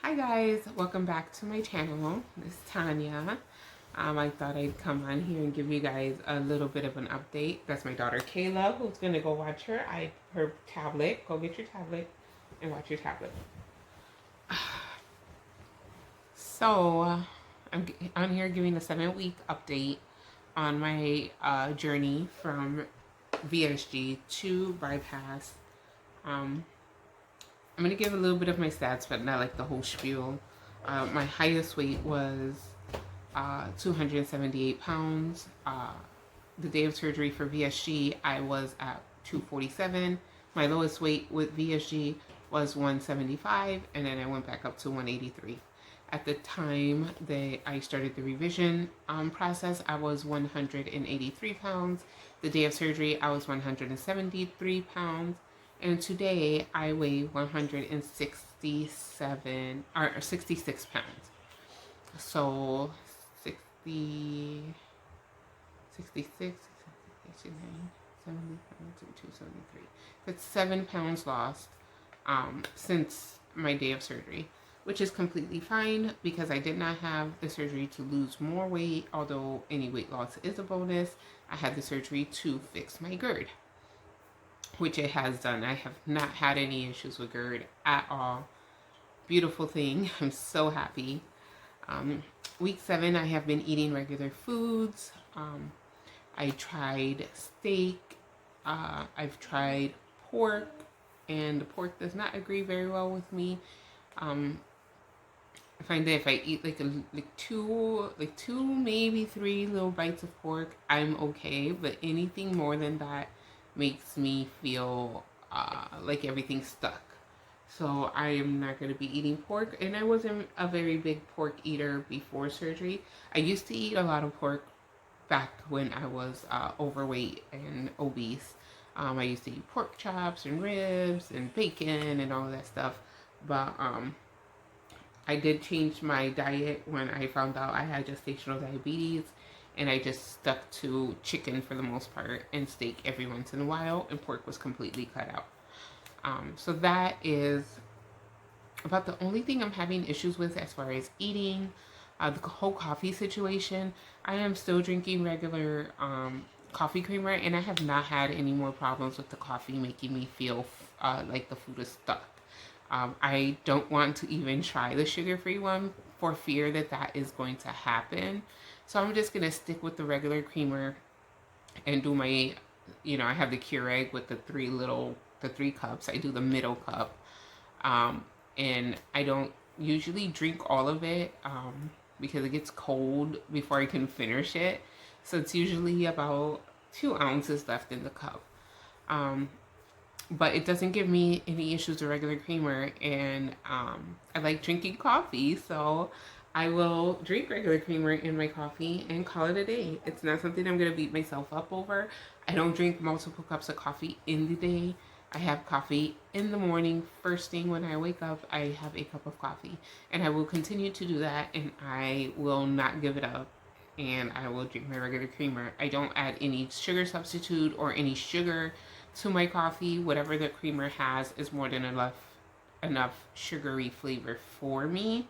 Hi guys, welcome back to my channel. This is Tanya. I thought I'd come on here and give you guys a little bit of an update. That's my daughter Kayla, who's gonna go watch her tablet. Go get your tablet and watch your tablet. So I'm on here giving a 7-week update on my journey from VSG to bypass. I'm going to give a little bit of my stats, but not like the whole spiel. My highest weight was 278 pounds. The day of surgery for VSG, I was at 247. My lowest weight with VSG was 175, and then I went back up to 183. At the time that I started the revision process, I was 183 pounds. The day of surgery, I was 173 pounds. And today I weigh 167 or 66 pounds. So 60, 66, 69, 70, 73. That's 7 pounds lost since my day of surgery, which is completely fine because I did not have the surgery to lose more weight, although any weight loss is a bonus. I had the surgery to fix my GERD, which it has done. I have not had any issues with GERD at all. Beautiful thing. I'm so happy. Week 7, I have been eating regular foods. I tried steak. I've tried pork, and the pork does not agree very well with me. I find that if I eat like two, maybe 3 little bites of pork, I'm okay. But anything more than that makes me feel like everything's stuck. So I am not going to be eating pork. And I wasn't a very big pork eater before surgery. I used to eat a lot of pork back when I was overweight and obese. I used to eat pork chops and ribs and bacon and all of that stuff. But I did change my diet when I found out I had gestational diabetes, and I just stuck to chicken for the most part and steak every once in a while, and pork was completely cut out. So that is about the only thing I'm having issues with as far as eating. The whole coffee situation, I am still drinking regular coffee creamer, and I have not had any more problems with the coffee making me feel like the food is stuck. I don't want to even try the sugar-free one for fear that that is going to happen. So I'm just going to stick with the regular creamer and do my, I have the Keurig with the 3 cups. I do the middle cup. And I don't usually drink all of it because it gets cold before I can finish it. So it's usually about 2 ounces left in the cup. But it doesn't give me any issues with regular creamer, and I like drinking coffee, so I will drink regular creamer in my coffee and call it a day. It's not something I'm going to beat myself up over. I don't drink multiple cups of coffee in the day. I have coffee in the morning. First thing when I wake up, I have a cup of coffee, and I will continue to do that, and I will not give it up, and I will drink my regular creamer. I don't add any sugar substitute or any sugar to my coffee. Whatever the creamer has is more than enough sugary flavor for me.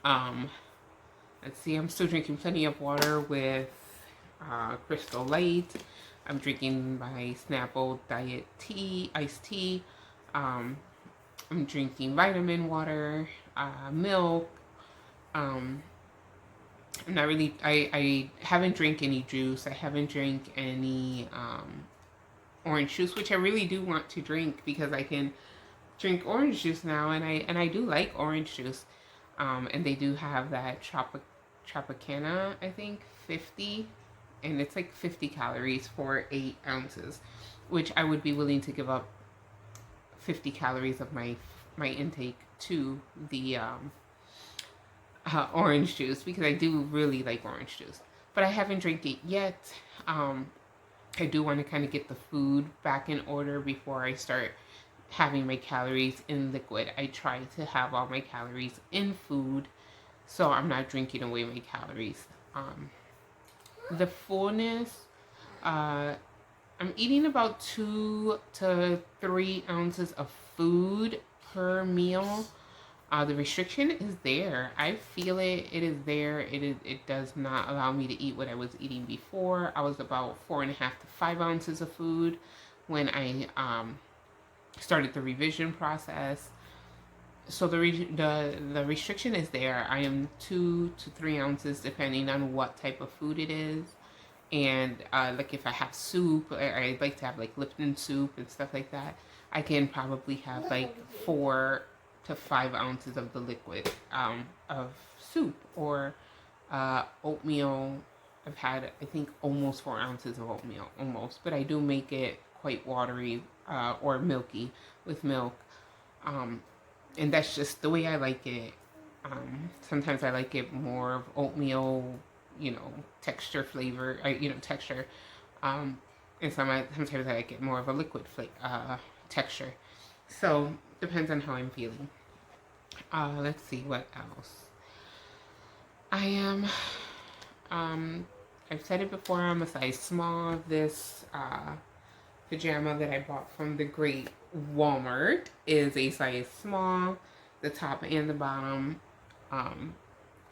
Let's see, I'm still drinking plenty of water with Crystal Light. I'm drinking my Snapple Diet Tea, iced tea. I'm drinking vitamin water, milk. I'm not really, I haven't drank any juice. I haven't drank any orange juice, which I really do want to drink because I can drink orange juice now, and I do like orange juice. And they do have that Tropicana, I think, 50, and it's like 50 calories for 8 ounces, which I would be willing to give up 50 calories of my intake to the orange juice because I do really like orange juice. But I haven't drank it yet. I do want to kind of get the food back in order before I start having my calories in liquid. I try to have all my calories in food, so I'm not drinking away my calories. The fullness, I'm eating about 2 to 3 ounces of food per meal. The restriction is there. I feel it. It is there. It does not allow me to eat what I was eating before. I was about 4.5 to 5 ounces of food when I started the revision process. So the restriction is there. I am 2 to 3 ounces depending on what type of food it is. And like if I have soup, I like to have like Lipton soup and stuff like that. I can probably have like 4 to 5 ounces of the liquid of soup or oatmeal. I've had I think almost 4 ounces of oatmeal, almost, but I do make it quite watery or milky with milk, and that's just the way I like it. Sometimes I like it more of oatmeal, texture flavor, texture. And sometimes I like it more of a liquid texture. So depends on how I'm feeling. Let's see what else. I am. I've said it before. I'm a size small. This pajama that I bought from the Great Walmart is a size small, the top and the bottom.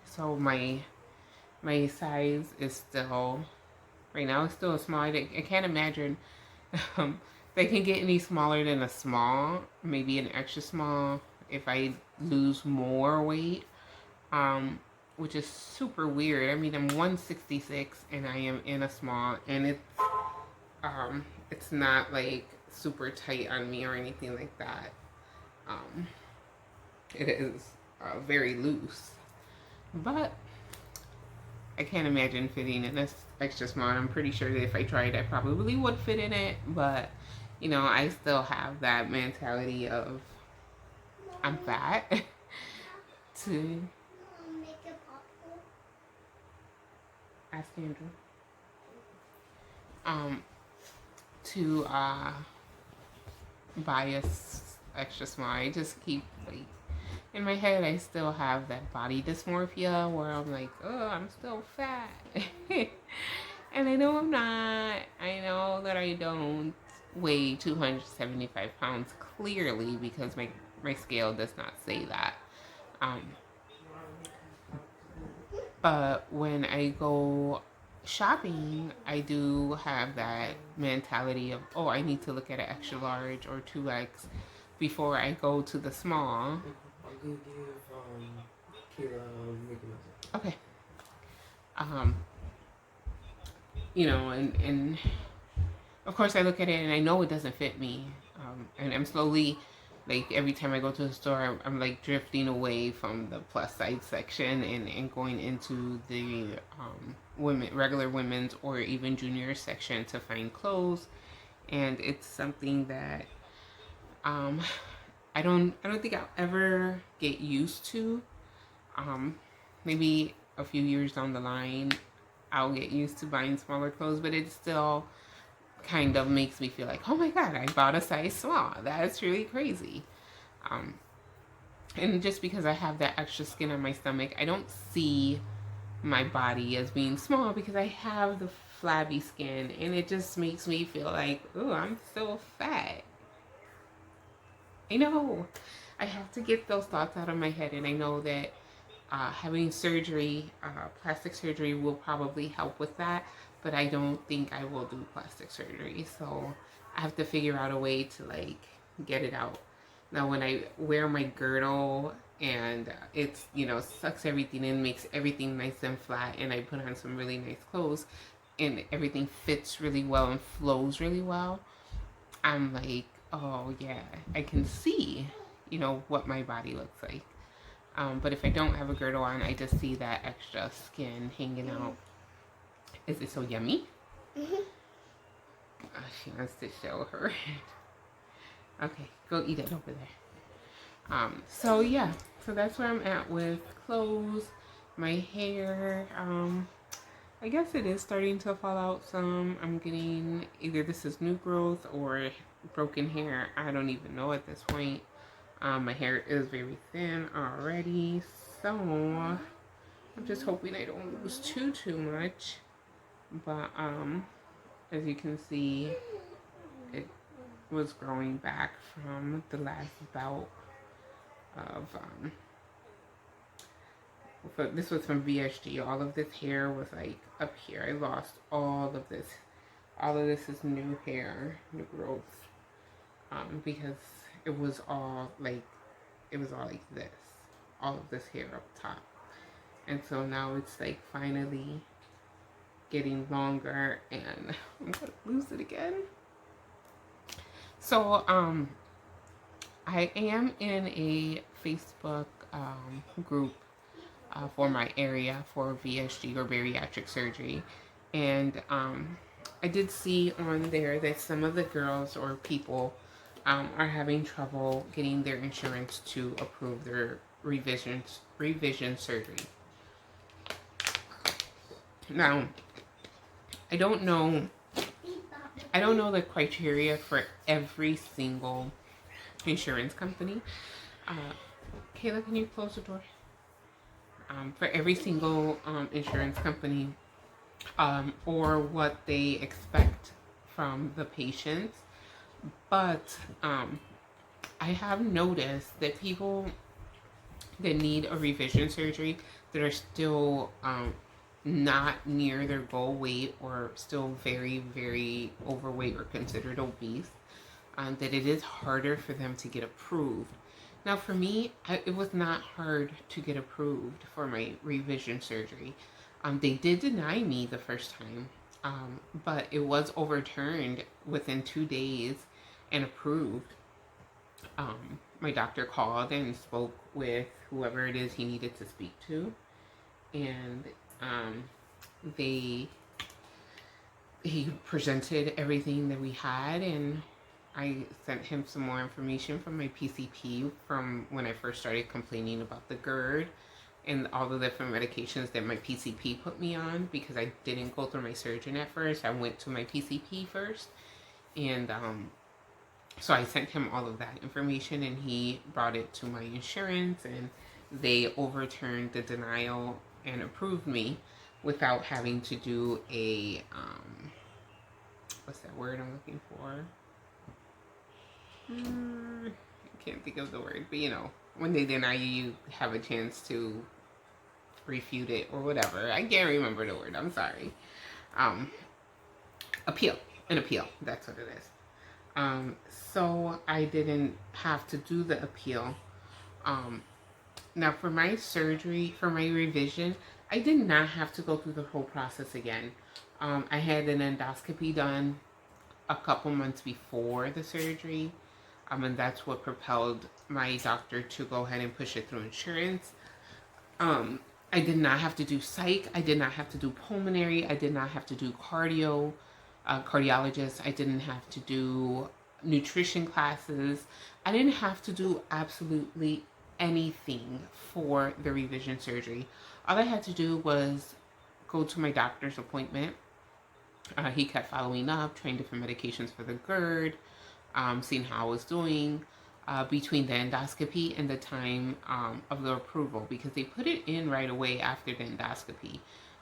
So my size is still right now. It's still a small. I can't imagine they can get any smaller than a small. Maybe an extra small if I lose more weight. Which is super weird. I mean, I'm 166 and I am in a small, and it's not like super tight on me or anything like that. It is very loose, but I can't imagine fitting in this extra small. I'm pretty sure that if I tried, I probably would fit in it, but I still have that mentality of I'm fat to ask Andrew. To buy a extra small. I just keep like in my head. I still have that body dysmorphia where I'm like, oh, I'm still fat, and I know I'm not. I know that I don't weigh 275 pounds clearly because my scale does not say that. But when I go shopping, I do have that mentality of, oh, I need to look at an extra large or 2X before I go to the small. Okay. And of course I look at it and I know it doesn't fit me. And I'm slowly, like every time I go to the store, I'm like drifting away from the plus size section and going into the regular women's or even junior section to find clothes. And it's something that I don't think I'll ever get used to. Maybe a few years down the line, I'll get used to buying smaller clothes, but it still kind of makes me feel like, oh my god, I bought a size small. That's really crazy. And just because I have that extra skin on my stomach, I don't see my body as being small because I have the flabby skin, and it just makes me feel like, oh, I'm so fat. I know. I have to get those thoughts out of my head, and I know that having surgery, plastic surgery, will probably help with that, but I don't think I will do plastic surgery. So I have to figure out a way to like get it out. Now, when I wear my girdle and it's, sucks everything in, makes everything nice and flat, and I put on some really nice clothes and everything fits really well and flows really well, I'm like, oh yeah, I can see, what my body looks like. But if I don't have a girdle on, I just see that extra skin hanging out. Is it so yummy? Mm-hmm. She wants to show her. Okay, go eat it over there. So yeah, so that's where I'm at with clothes. My hair, I guess it is starting to fall out some. I'm getting, either this is new growth or broken hair. I don't even know at this point. My hair is very thin already, so I'm just hoping I don't lose too much. But as you can see, it was growing back from the last bout of this was from VSG. All of this hair was like up here. I lost all of this. All of this is new hair, new growth. Because it was all like this. All of this hair up top. And so now it's like finally getting longer, and I'm gonna lose it again. So I am in a Facebook group for my area for VSG or bariatric surgery, and I did see on there that some of the girls or people are having trouble getting their insurance to approve their revision surgery. Now, I don't know the criteria for every single insurance company. Kayla, can you close the door? For every single insurance company, or what they expect from the patients. But I have noticed that people that need a revision surgery that are still not near their goal weight or still very, very overweight or considered obese, that it is harder for them to get approved. Now for me, it was not hard to get approved for my revision surgery. They did deny me the first time, but it was overturned within 2 days and approved. My doctor called and spoke with whoever it is he needed to speak to, and he presented everything that we had, and I sent him some more information from my PCP from when I first started complaining about the GERD and all the different medications that my PCP put me on, because I didn't go through my surgeon at first. I went to my PCP first, and so I sent him all of that information, and he brought it to my insurance, and they overturned the denial and approved me without having to do a what's that word I'm looking for? I can't think of the word, but you know, when they deny you, you have a chance to refute it or whatever. I can't remember the word. I'm sorry. An appeal. That's what it is. So I didn't have to do the appeal. Now for my surgery, for my revision, I did not have to go through the whole process again. I had an endoscopy done a couple months before the surgery, and that's what propelled my doctor to go ahead and push it through insurance. I did not have to do psych. I did not have to do pulmonary. I did not have to do cardiologist. I didn't have to do nutrition classes. I didn't have to do absolutely anything for the revision surgery. All I had to do was go to my doctor's appointment. He kept following up, trying different medications for the GERD, seeing how I was doing between the endoscopy and the time of the approval, because they put it in right away after the endoscopy.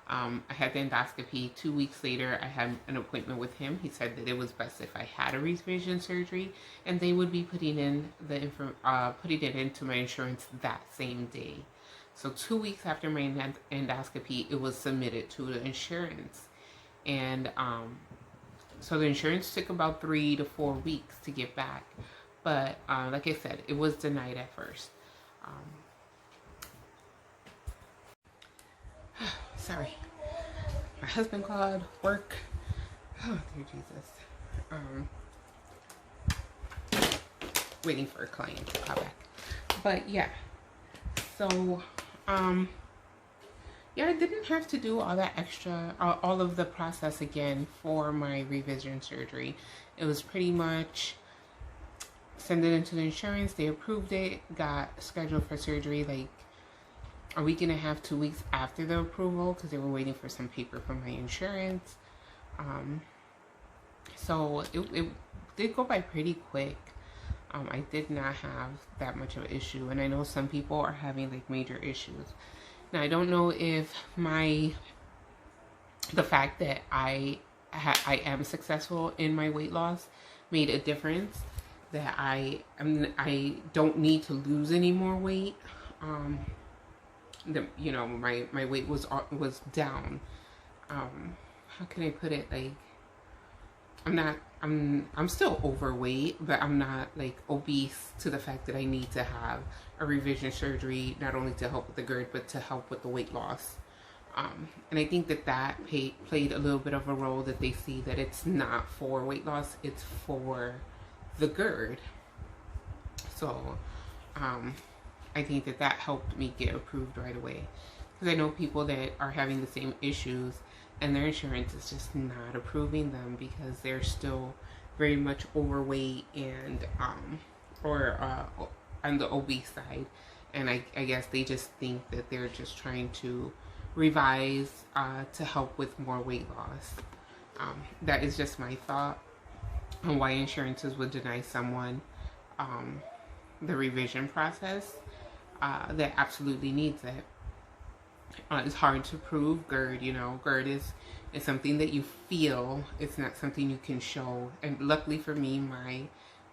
I had the endoscopy 2 weeks later. I had an appointment with him. He said that it was best if I had a revision surgery, and they would be putting it into my insurance that same day. So 2 weeks after my endoscopy, it was submitted to the insurance. And so the insurance took about 3 to 4 weeks to get back. But like I said, it was denied at first. Sorry. My husband called work. Oh, dear Jesus. Waiting for a client to call back. But yeah. So, yeah, I didn't have to do all that extra, all of the process again for my revision surgery. It was pretty much send it into the insurance. They approved it, got scheduled for surgery like a week and a half, 2 weeks after the approval, because they were waiting for some paper from my insurance. So it did go by pretty quick. I did not have that much of an issue, and I know some people are having like major issues. Now I don't know if the fact that I am successful in my weight loss made a difference, that I don't need to lose any more weight. you know, my weight was down. How can I put it? Like, I'm still overweight, but I'm not like obese to the fact that I need to have a revision surgery, not only to help with the GERD, but to help with the weight loss. And I think that played a little bit of a role, that they see that it's not for weight loss, it's for the GERD. So I think that helped me get approved right away, because I know people that are having the same issues and their insurance is just not approving them because they're still very much overweight and or on the obese side. And I guess they just think that they're just trying to revise to help with more weight loss. That is just my thought on why insurances would deny someone the revision process that absolutely needs it. It's hard to prove GERD. You know, GERD is something that you feel. It's not something you can show. And luckily for me, my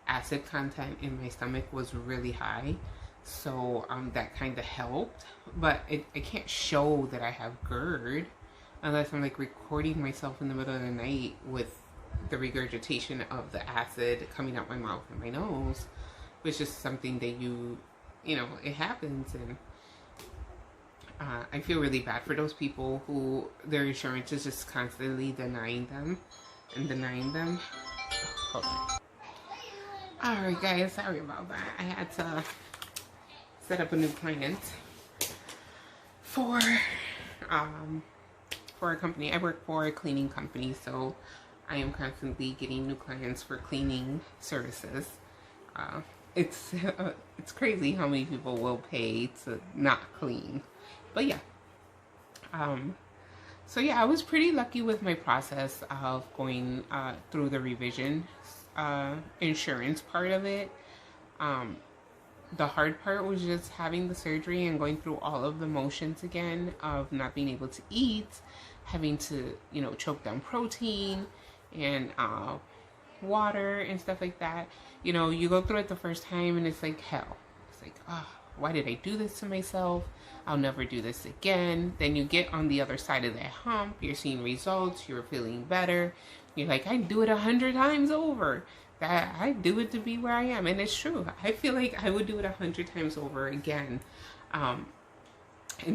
acid content in my stomach was really high, so that kind of helped. But I can't show that I have GERD unless I'm like recording myself in the middle of the night with the regurgitation of the acid coming out my mouth and my nose, which is something that you know, it happens. And I feel really bad for those people who their insurance is just constantly denying them. Hold on. Alright guys, sorry about that. I had to set up a new client for a company. I work for a cleaning company, so I am constantly getting new clients for cleaning services. It's crazy how many people will pay to not clean. But yeah, so yeah, I was pretty lucky with my process of going through the revision insurance part of it. The hard part was just having the surgery and going through all of the motions again of not being able to eat, having to, you know, choke down protein and water and stuff like that. You know, you go through it the first time and it's like hell. It's like, oh, why did I do this to myself? I'll never do this again. Then you get on the other side of that hump. You're seeing results. You're feeling better. You're like, I'd do it 100 times over. That I do it to be where I am. And it's true. I feel like I would do it 100 times over again. And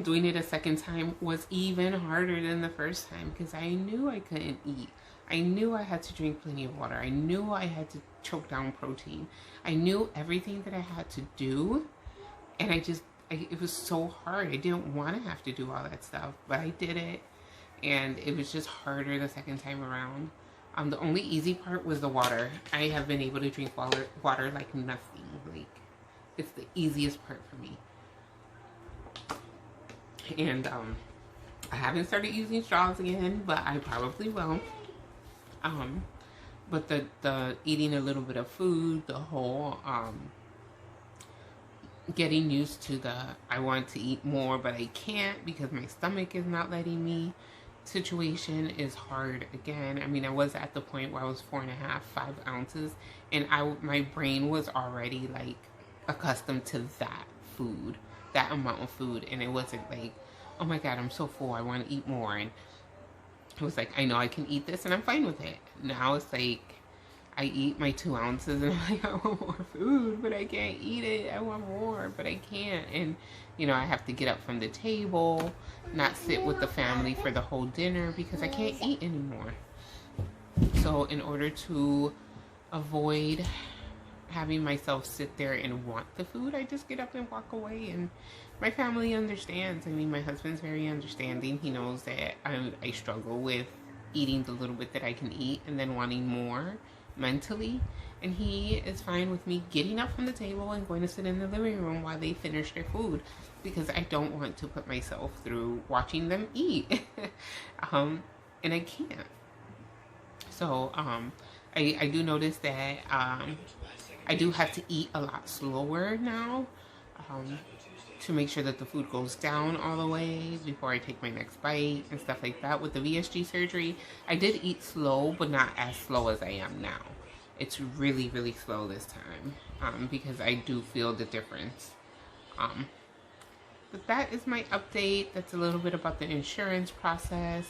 doing it a second time was even harder than the first time, because I knew I couldn't eat. I knew I had to drink plenty of water. I knew I had to choke down protein. I knew everything that I had to do. And it was so hard. I didn't want to have to do all that stuff, but I did it. And it was just harder the second time around. The only easy part was the water. I have been able to drink water like nothing. Like, it's the easiest part for me. And I haven't started using straws again, but I probably will. But the eating a little bit of food, the whole getting used to the I want to eat more but I can't because my stomach is not letting me situation is hard again. I mean, I was at the point where I was 4.5, 5 ounces, and my brain was already like accustomed to that food, that amount of food, and it wasn't like, oh my god, I'm so full, I want to eat more. And it was like, I know I can eat this and I'm fine with it. Now it's like I eat my 2 ounces and I'm like, I want more food, but I can't eat it. I want more, but I can't. And, you know, I have to get up from the table, not sit with the family for the whole dinner because I can't eat anymore. So in order to avoid having myself sit there and want the food, I just get up and walk away. And my family understands. I mean, my husband's very understanding. He knows that I struggle with eating the little bit that I can eat and then wanting more mentally, and he is fine with me getting up from the table and going to sit in the living room while they finish their food, because I don't want to put myself through watching them eat. And I can't. So I do notice that I do have to eat a lot slower now to make sure that the food goes down all the way before I take my next bite and stuff like that. With the VSG surgery, I did eat slow, but not as slow as I am now. It's really, really slow this time because I do feel the difference. But that is my update. That's a little bit about the insurance process.